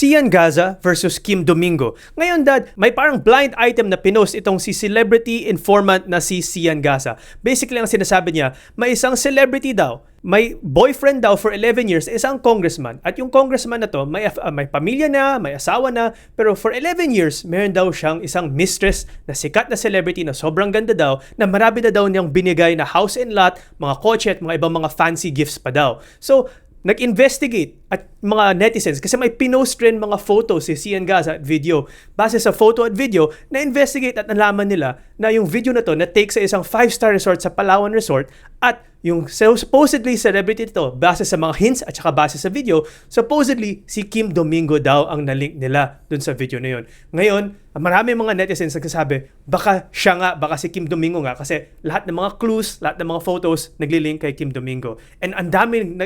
Sian Gaza versus Kim Domingo. Ngayon, Dad, may parang blind item na pinost itong si celebrity informant na si Sian Gaza. Basically, ang sinasabi niya, may isang celebrity daw, may boyfriend daw for 11 years, isang congressman. At yung congressman na to, may pamilya na, may asawa na, pero for 11 years, meron daw siyang isang mistress na sikat na celebrity na sobrang ganda daw, na marami na daw niyang binigay na house and lot, mga kotse at mga ibang mga fancy gifts pa daw. So, nag-investigate at mga netizens kasi may pinost rin mga photos si Sian Gaza at video. Base sa photo at video, na-investigate at nalaman nila na yung video na to na-take sa isang 5-star resort sa Palawan Resort at yung supposedly celebrity to, base sa mga hints at saka base sa video, supposedly si Kim Domingo daw ang nalink nila dun sa video na yun. Ngayon, marami mga netizens nagsasabi, baka siya nga, baka si Kim Domingo nga kasi lahat ng mga clues, lahat ng mga photos naglilink kay Kim Domingo. And ang daming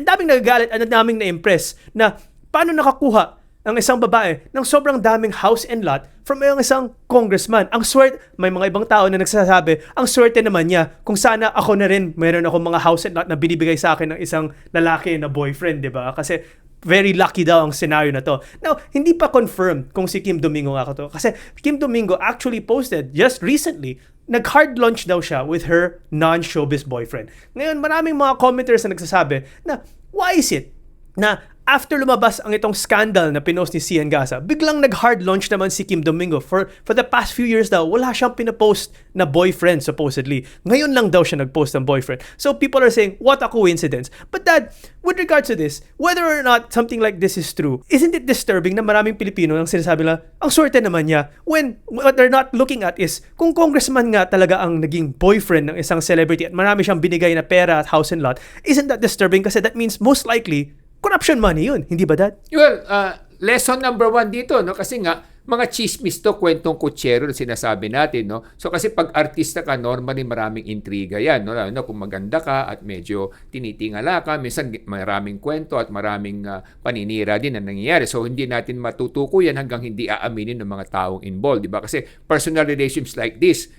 nagagalit at ang daming na-impress na paano nakakuha ang isang babae ng sobrang daming house and lot from isang congressman. Ang swerte, may mga ibang tao na nagsasabi, ang swerte naman niya kung sana ako na rin mayroon ako mga house and lot na binibigay sa akin ng isang lalaki na boyfriend, di ba? Kasi very lucky daw ang scenario na to. Now, hindi pa confirmed kung si Kim Domingo nga to. Kasi Kim Domingo actually posted just recently, nag-hard launch daw siya with her non-showbiz boyfriend. Ngayon, maraming mga commenters na nagsasabi na, why is it na after lumabas ang itong scandal na pinost ni Sian Gaza, biglang nag-hard launch naman si Kim Domingo. For the past few years daw, wala siyang pinapost na boyfriend supposedly. Ngayon lang daw siya nag-post ng boyfriend. So people are saying, what a coincidence. But Dad, with regards to this, whether or not something like this is true, isn't it disturbing na maraming Pilipino ang sinasabi na, ang swerte naman niya, when what they're not looking at is, kung congressman nga talaga ang naging boyfriend ng isang celebrity at marami siyang binigay na pera at house and lot, isn't that disturbing? Kasi that means most likely, corruption money yun, hindi ba, Dad? Well, lesson number 1 dito, no? Kasi nga, mga chismis to, kwentong kutsero na sinasabi natin, no? So kasi pag artista ka, normally maraming intriga yan, no? Lalo na kung maganda ka at medyo tinitingala ka, minsan maraming kwento at maraming paninira din na nangyayari. So hindi natin matutuko yan hanggang hindi aaminin ng mga taong involved, di ba? Kasi personal relationships like this,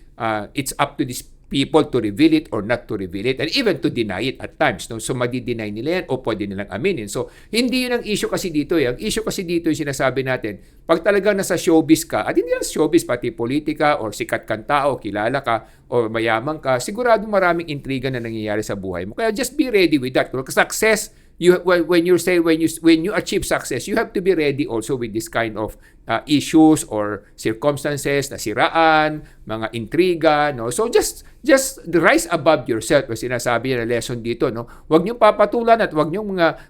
it's up to these people to reveal it or not to reveal it and even to deny it at times. No? So, madi-deny nila yan o pwede nilang aminin. So, hindi yun ang issue kasi dito. Ang issue kasi dito yung sinasabi natin, pag talagang nasa showbiz ka, at hindi lang showbiz, pati politika or sikat kang tao, kilala ka, o mayaman ka, sigurado maraming intriga na nangyayari sa buhay mo. Kaya just be ready with that. Kung success, when you achieve success, you have to be ready also with this kind of issues or circumstances, nasiraan, mga intriga, no? So just rise above yourself. Kasi sinasabi na lesson dito, no? Huwag niyo papatulan at huwag niyo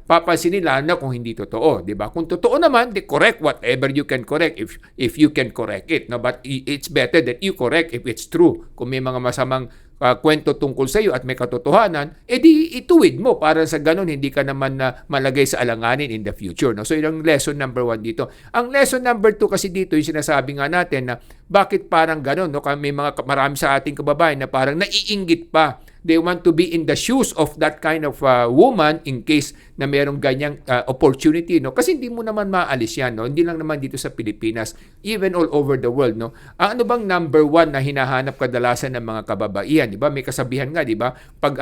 papansinin na kung hindi totoo, di ba? Kung totoo naman, correct whatever you can correct if you can correct it, no? But it's better that you correct if it's true. Kung may mga masamang kwento tungkol sa iyo at may katotohanan, edi ituwid mo para sa ganun hindi ka naman malagay sa alanganin in the future. No? So yun ang lesson number 1 dito. Ang lesson number 2 kasi dito, yung sinasabi nga natin na bakit parang ganun, no? May marami sa ating kababayan na parang naiinggit pa. They want to be in the shoes of that kind of woman in case na merong ganyang opportunity, no? Kasi hindi mo naman maalis yan, no? Hindi lang naman dito sa Pilipinas, even all over the world, no? Ano bang number 1 na hinahanap kadalasan ng mga kababaihan, di ba? May kasabihan nga, di ba? Pag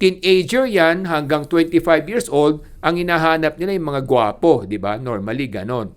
teenager yan hanggang 25 years old, ang hinahanap nila yung mga gwapo, di ba? Normally ganon.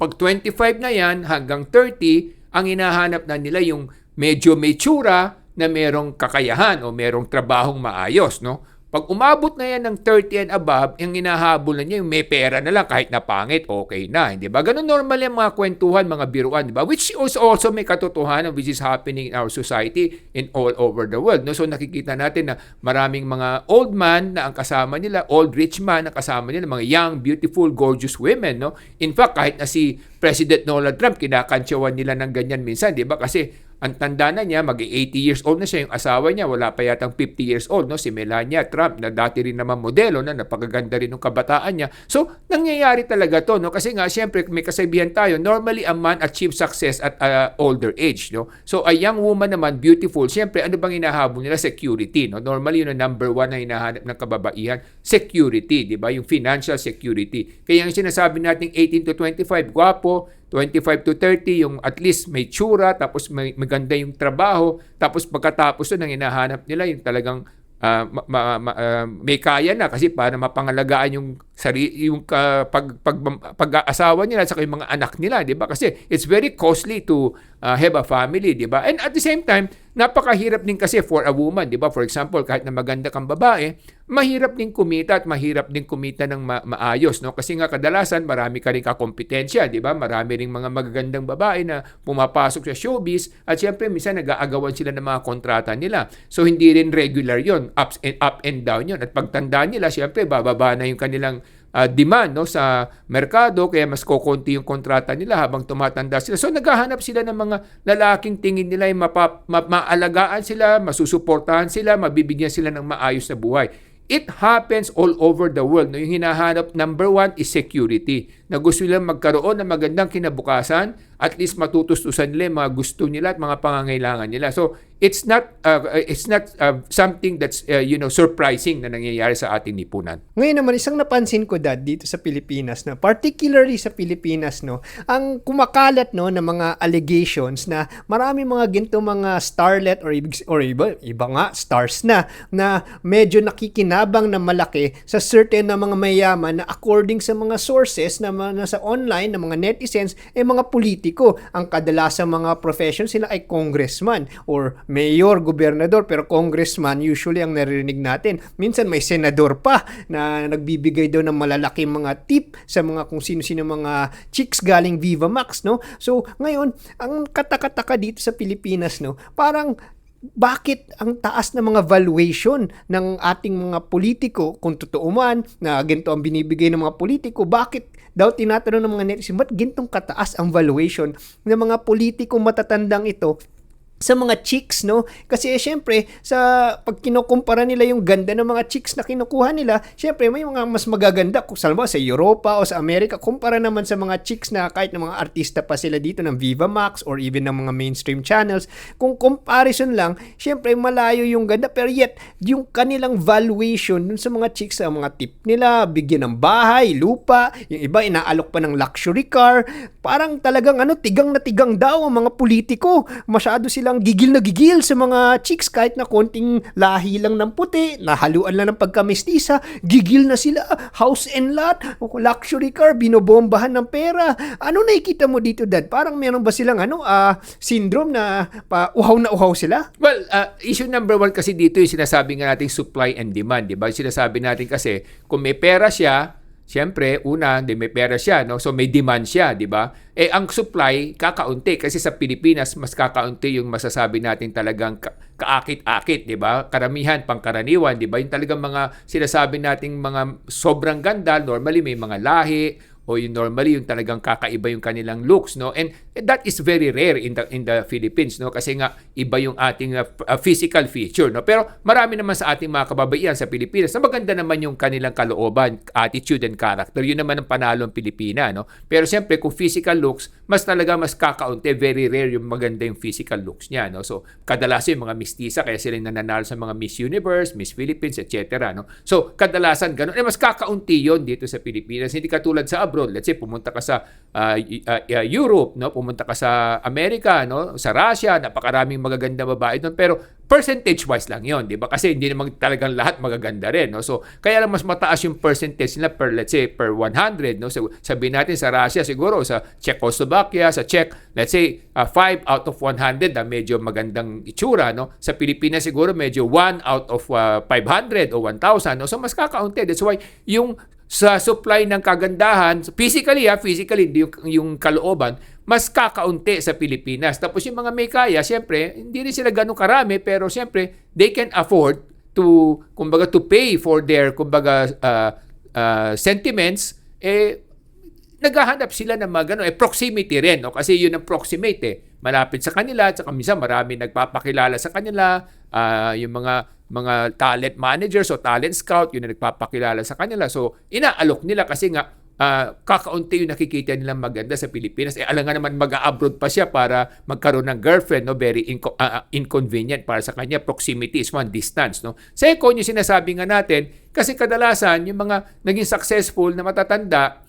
Pag 25 na yan hanggang 30, ang hinahanap na nila yung medyo may tsura na merong kakayahan o merong trabahong maayos, no? Pag umabot na yan ng 30 and above, yung hinahabol na niya, yung may pera na lang, kahit na pangit, okay na, di ba? Ganun normal yung mga kwentuhan, mga biruan, di ba? Which is also may katotohanan which is happening in our society in all over the world, no? So nakikita natin na maraming mga old man na ang kasama nila, old rich man na kasama nila, mga young, beautiful, gorgeous women, no? In fact, kahit na si President Donald Trump, kinakantsawan nila ng ganyan minsan, di ba? Kasi ang tanda na niya, mag-80 years old na siya. Yung asawa niya, wala pa yatang 50 years old, no? Si Melania Trump, na dati rin naman modelo, na napakaganda rin ng kabataan niya. So, nangyayari talaga to, no? Kasi nga, siyempre, may kasabihan tayo, normally, a man achieves success at older age, no? So, a young woman naman, beautiful, siyempre, ano bang hinahabol nila? Security, no? Normally, yun ang number 1 na hinahanap ng kababaihan, security, di ba? Yung financial security. Kaya yung sinasabi natin 18 to 25, gwapo, 25 to 30, yung at least may tsura, tapos may maganda yung trabaho, tapos pagkatapos doon, ang hinahanap nila yung talagang may kaya na kasi para mapangalagaan yung pag-asawa nila at saka yung mga anak nila, di ba? Kasi it's very costly to have a family, di ba? And at the same time, napakahirap din kasi for a woman, di ba? For example, kahit na maganda kang babae, mahirap din kumita at mahirap din kumita ng maayos, no? Kasi nga kadalasan marami ka rin kakompetensya, di ba? Marami ring mga magagandang babae na pumapasok sa showbiz at syempre minsan nag-aagawan sila ng mga kontrata nila. So hindi rin regular 'yon, up and down 'yon. At pagtanda nila, syempre bababa na yung kanilang demand, no, sa merkado, kaya mas kokonti yung kontrata nila habang tumatanda sila. So naghahanap sila ng mga lalaking tingin nila ay maalagaan sila, masusuportahan sila, mabibigyan sila ng maayos na buhay. It happens all over the world. No? Yung hinahanap, number one is security. Na gusto nilang magkaroon ng magandang kinabukasan, at least matutustusan nila yung mga gusto nila at mga pangangailangan nila. So it's not something that's surprising na nangyayari sa ating lipunan. Ngayon naman, isang napansin ko, Dad, dito sa Pilipinas, no, particularly sa Pilipinas, no, ang kumakalat, no, ng mga allegations na marami mga ginto mga starlet or iba nga stars na medyo nakikinabang na malaki sa certain na mga mayaman na according sa mga sources na nasa online na mga netizens mga politiko. Ang kadalasang mga profession sila ay congressman or mayor, gobernador, pero congressman usually ang naririnig natin. Minsan may senador pa na nagbibigay daw ng malalaking mga tip sa mga kung sino-sino mga chicks galing Viva Max, no? So, ngayon, ang katakataka dito sa Pilipinas, no, parang bakit ang taas ng mga valuation ng ating mga politiko, kung totoo man na ganito ang binibigay ng mga politiko, bakit daw tinatanong ng mga netizen, ba't gintong kataas ang valuation ng mga politiko matatandang ito sa mga chicks, no? Kasi syempre, pag kinukumpara nila yung ganda ng mga chicks na kinukuha nila, syempre may mga mas magaganda, kung salba sa Europa o sa Amerika, kumpara naman sa mga chicks na kahit ng mga artista pa sila dito ng Viva Max or even ng mga mainstream channels. Kung comparison lang, syempre malayo yung ganda, pero yet, yung kanilang valuation dun sa mga chicks, sa mga tip nila, bigyan ng bahay, lupa, yung iba inaalok pa ng luxury car, parang talagang tigang na tigang daw ang mga politiko. Masyado silang gigil na gigil sa mga chicks kahit na konting lahi lang ng puti, nahaluan lang ng pagkamestisa, gigil na sila, house and lot, luxury car, binobombahan ng pera. Ano nakikita mo dito, Dad? Parang meron ba silang syndrome na uhaw na uhaw sila? Well, issue number one kasi dito yung sinasabi nga natin supply and demand, di ba? Sinasabi natin kasi kung may pera siya, siyempre, may pera siya, no? So may demand siya, di ba? Ang supply, kakaunti. Kasi sa Pilipinas, mas kakaunti yung masasabi natin talagang kaakit-akit, di ba? Karamihan, pangkaraniwan, di ba? Yung talagang mga sinasabi nating mga sobrang ganda, normally may mga lahi, o yung normally yung talagang kakaiba yung kanilang looks, no? And that is very rare in the Philippines, no? Kasi nga iba yung ating physical feature, no? Pero marami naman sa ating mga kababaihan sa Pilipinas na maganda naman yung kanilang kalooban, attitude and character. Yun naman ang panalo ng Pilipina, no? Pero siyempre kung physical looks, mas kakaunti, very rare yung maganda yung physical looks niya, no? So kadalasan yung mga mistisa kaya sila nananalo sa mga Miss Universe, Miss Philippines, etc., no? So kadalasan ganun. Mas kakaunti yon dito sa Pilipinas. Hindi katulad sa abroad. Let's say pumunta ka sa Europe, no, pumunta ka sa Amerika, no, sa Russia, napakaraming magaganda babae doon, pero percentage wise lang 'yon, 'di ba? Kasi hindi naman talagang lahat magaganda rin, no. So kaya lang mas mataas yung percentage nila per, let's say, per 100, no. So sabihin natin sa Russia siguro, sa Czechoslovakia, sa Czech, let's say 5 out of 100 na medyo magandang itsura, no. Sa Pilipinas siguro medyo 1 out of 500 o 1,000, no. So mas kakaunti. That's why yung sa supply ng kagandahan, physically yung kalooban, mas kakaunti sa Pilipinas. Tapos yung mga may kaya, siyempre, hindi rin sila ganun karami, pero siyempre, they can afford to pay for their, sentiments, naghahanap sila ng mga proximity rin, no? Kasi yun ang proximate, malapit sa kanila, at saka minsan marami nagpapakilala sa kanila, yung mga talent managers o talent scout, yun na nagpapakilala sa kanila. So, inaalok nila kasi nga, kakaunti yung nakikita nilang maganda sa Pilipinas. Alam nga naman mag-a-abroad pa siya para magkaroon ng girlfriend, no? Very inconvenient para sa kanya. Proximity is one, distance, no? Second, yung sinasabi nga natin, kasi kadalasan, yung mga naging successful na matatanda,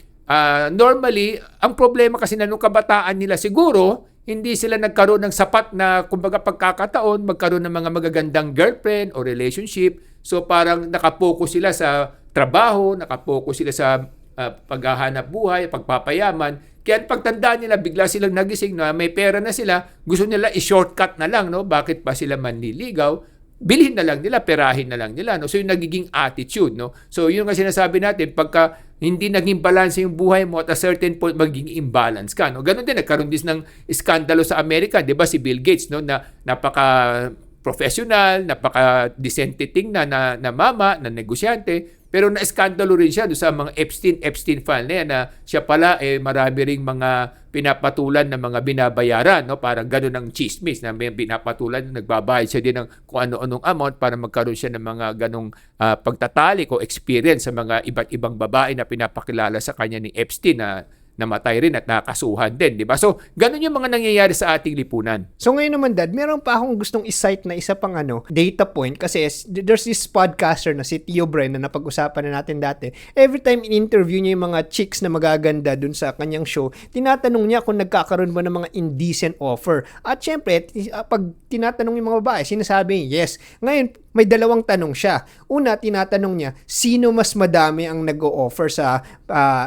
normally, ang problema kasi na nung kabataan nila siguro, hindi sila nagkaroon ng sapat na kumbaga pagkakataon, magkaroon ng mga magagandang girlfriend o relationship. So parang nakapokus sila sa trabaho, nakapokus sila sa paghahanap buhay, pagpapayaman. Kaya pagtandaan nila, bigla silang nagising na may pera na sila, gusto nila i-shortcut na lang, no? Bakit pa sila manliligaw? Bilhin na lang nila, perahin na lang nila, no? So yung nagiging attitude, no? So yun nga sinasabi natin, pagka hindi naging balance yung buhay mo at a certain point magiging imbalance ka, no? Ganon din, nagkaroon din ng iskandalo sa Amerika, 'di ba, si Bill Gates, no, na napaka professional, napaka-decente tingnan na mama, na negosyante, pero na-eskandalo rin siya sa mga Epstein file na yan, na siya pala marami ring mga pinapatulan ng mga binabayaran, no? Parang gano'n ang chismis na may pinapatulan, nagbabayad siya din ng kung ano-anong amount para magkaroon siya ng mga ganong pagtatalik o experience sa mga iba't ibang babae na pinapakilala sa kanya ni Epstein na namatay rin at nakasuhan din, di ba? So, ganun yung mga nangyayari sa ating lipunan. So ngayon naman, Dad, meron pa akong gustong i-cite na isa pang data point kasi there's this podcaster na si Theo Bren na napag-usapan na natin dati. Every time in-interview niya yung mga chicks na magaganda dun sa kanyang show, tinatanong niya kung nagkakaroon ba ng mga indecent offer. At syempre, pag tinatanong yung mga babae, sinasabi niya, yes. Ngayon, may dalawang tanong siya. Una, tinatanong niya, sino mas madami ang nag-o-offer sa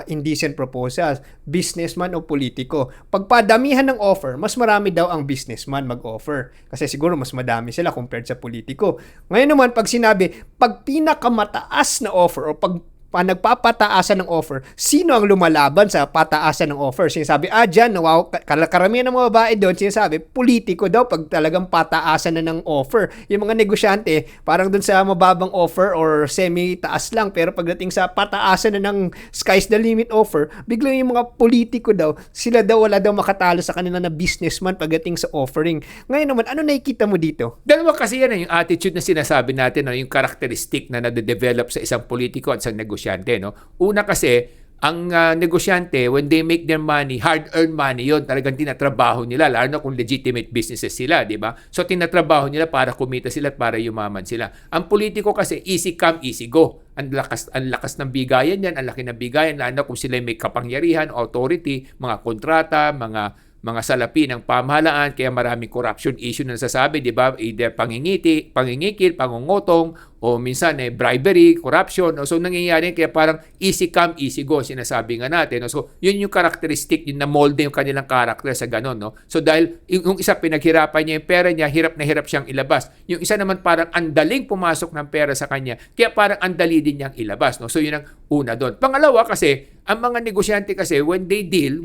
indecent proposals? Businessman o politiko? Pag padamihan ng offer, mas marami daw ang businessman mag-offer. Kasi siguro mas madami sila compared sa politiko. Ngayon naman, pag sinabi, pag pinakamataas na offer o pag nagpapataasan ng offer, sino ang lumalaban sa pataasan ng offer? Sinasabi, dyan, wow, karamihan ng mga babae doon, sinasabi, politiko daw pag talagang pataasan na ng offer. Yung mga negosyante, parang doon sa mababang offer or semi-taas lang, pero pagdating sa pataasan na ng sky's the limit offer, biglang yung mga politiko daw, sila daw wala daw makatalo sa kanila na businessman pagdating sa offering. Ngayon naman, ano nakikita mo dito? Dalawa kasi yan, yung attitude na sinasabi natin, no? Yung characteristic na nade-develop sa isang politiko at sa negosyante. No? Una kasi, ang negosyante, when they make their money, hard-earned money yon, talagang tinatrabaho nila, lalo na kung legitimate businesses sila, di ba? So, tinatrabaho nila para kumita sila at para yumaman sila. Ang politiko kasi, easy come, easy go. Ang lakas ng bigayan yan, ang laki ng bigayan, lalo na kung sila may kapangyarihan, authority, mga kontrata, mga salapi ng pamahalaan, kaya maraming corruption issue na nasasabi, di ba? Either pangingikil, pangungutong, o minsan bribery, corruption. So nangyayari kaya parang easy come, easy go, sinasabi nga natin. So yun yung characteristic, yun na molde yung kanilang character sa ganun. No? So dahil yung isa pinaghirapan niya yung pera niya, hirap na hirap siyang ilabas. Yung isa naman parang andaling pumasok ng pera sa kanya, kaya parang andali din niyang ilabas. No? So yun ang una doon. Pangalawa kasi, ang mga negosyante kasi, when they deal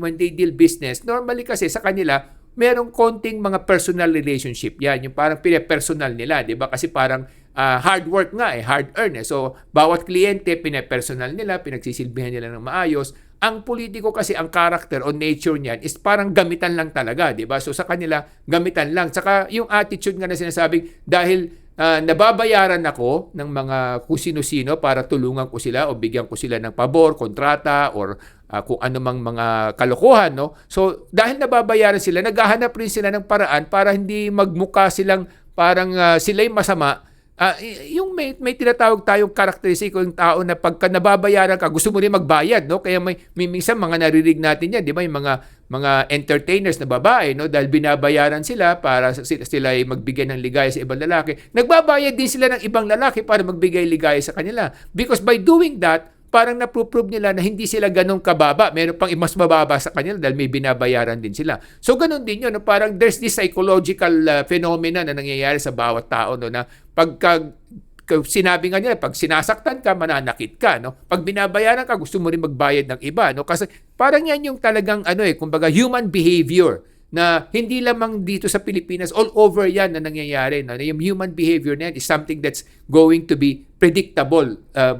business, normally kasi sa kanila, merong konting mga personal relationship yan. Yung parang pinapersonal nila, di ba? Kasi parang hard work nga hard earn. So, bawat kliyente, pinapersonal nila, pinagsisilbihan nila ng maayos. Ang politiko kasi, ang character o nature niyan is parang gamitan lang talaga, di ba? So, sa kanila, gamitan lang. Saka, yung attitude nga na sinasabing, dahil nababayaran ako ng mga kung sino-sino para tulungan ko sila o bigyan ko sila ng pabor, kontrata, or kung ano mang mga kalokohan, no? So, dahil nababayaran sila, naghahanap rin sila ng paraan para hindi magmukha silang parang sila'y masama. Yung may tinatawag tayong karakteristik yung tao na pagka nababayaran ka, gusto mo rin magbayad, no? Kaya may minsan mga narinig natin yan, di ba? Yung mga entertainers na babae, no? Dahil binabayaran sila para sila ay magbigay ng ligaya sa ibang lalaki. Nagbabayad din sila ng ibang lalaki para magbigay ligaya sa kanila. Because by doing that, parang naprove nila na hindi sila ganong kababa. Meron pang mas mababa sa kanila dahil may binabayaran din sila. So, ganon din yun. No? Parang there's this psychological phenomena na nangyayari sa bawat tao, no? Na pagka sinabi nga nila, pag sinasaktan ka, mananakit ka. No? Pag binabayaran ka, gusto mo rin magbayad ng iba. No? Kasi parang yan yung talagang kumbaga human behavior na hindi lamang dito sa Pilipinas, all over yan na nangyayari. No? Yung human behavior na yan is something that's going to be predictable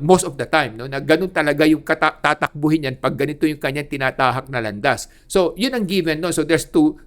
most of the time. No? Na ganun talaga yung tatakbuhin yan pag ganito yung kanyang tinatahak na landas. So, yun ang given. No? So, there's two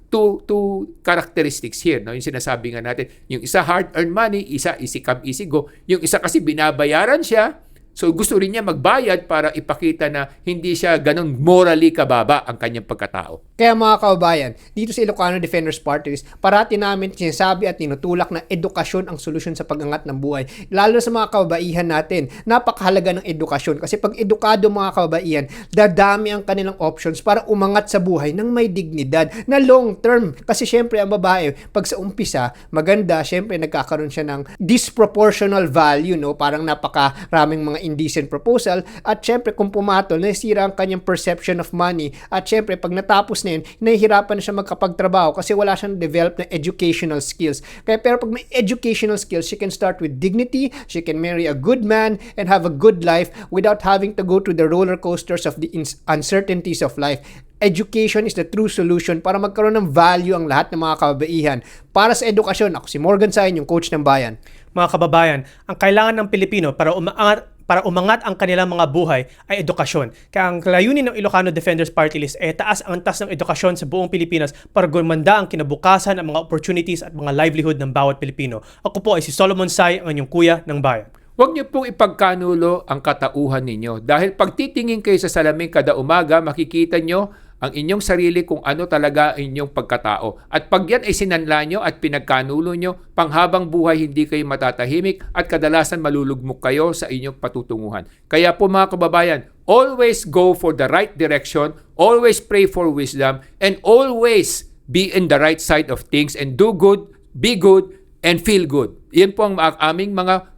characteristics here. No? Yung sinasabi nga natin, yung isa hard-earned money, isa easy come, easy go. Yung isa kasi binabayaran siya, So gusto rin niya magbayad para ipakita na hindi siya ganun morally kababa ang kanyang pagkatao. Kaya mga kababayan, dito sa Ilocano Defenders Party List, parati namin sinasabi at tinutulak na edukasyon ang solusyon sa pag-angat ng buhay. Lalo sa mga kababaihan natin, napakahalaga ng edukasyon. Kasi pag edukado mga kababaihan, dadami ang kanilang options para umangat sa buhay ng may dignidad na long term. Kasi syempre ang babae, pag sa umpisa, maganda, syempre nagkakaroon siya ng disproportional value, no? Parang napakaraming mga indecent proposal at syempre kung pumatol, nasira ang kanyang perception of money at syempre pag natapos na yun, nahihirapan na siya magkapagtrabaho kasi wala siyang develop na educational skills. Kaya pero pag may educational skills, she can start with dignity, she can marry a good man and have a good life without having to go to the roller coasters of the uncertainties of life. Education is the true solution para magkaroon ng value ang lahat ng mga kababaihan. Para sa edukasyon, ako si Morgan Sain, yung coach ng bayan. Mga kababayan, ang kailangan ng Pilipino para umangat ang kanilang mga buhay ay edukasyon. Kaya ang layunin ng Ilocano Defenders Party List ay taas ang antas ng edukasyon sa buong Pilipinas para gumanda ang kinabukasan, ang mga opportunities at mga livelihood ng bawat Pilipino. Ako po ay si Solomon Sai, ang inyong kuya ng bayan. Huwag niyo pong ipagkanulo ang katauhan ninyo dahil pag titingin kayo sa salamin kada umaga, makikita niyo ang inyong sarili kung ano talaga inyong pagkatao. At pag yan ay sinanla nyo at pinagkanulo nyo, panghabang buhay hindi kayo matatahimik at kadalasan malulugmok kayo sa inyong patutunguhan. Kaya po mga kababayan, always go for the right direction, always pray for wisdom, and always be in the right side of things and do good, be good, and feel good. Yan po ang aming mga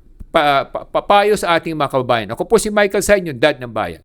papayo sa ating mga kababayan. Ako po si Michael Sain, yung dad ng bayan.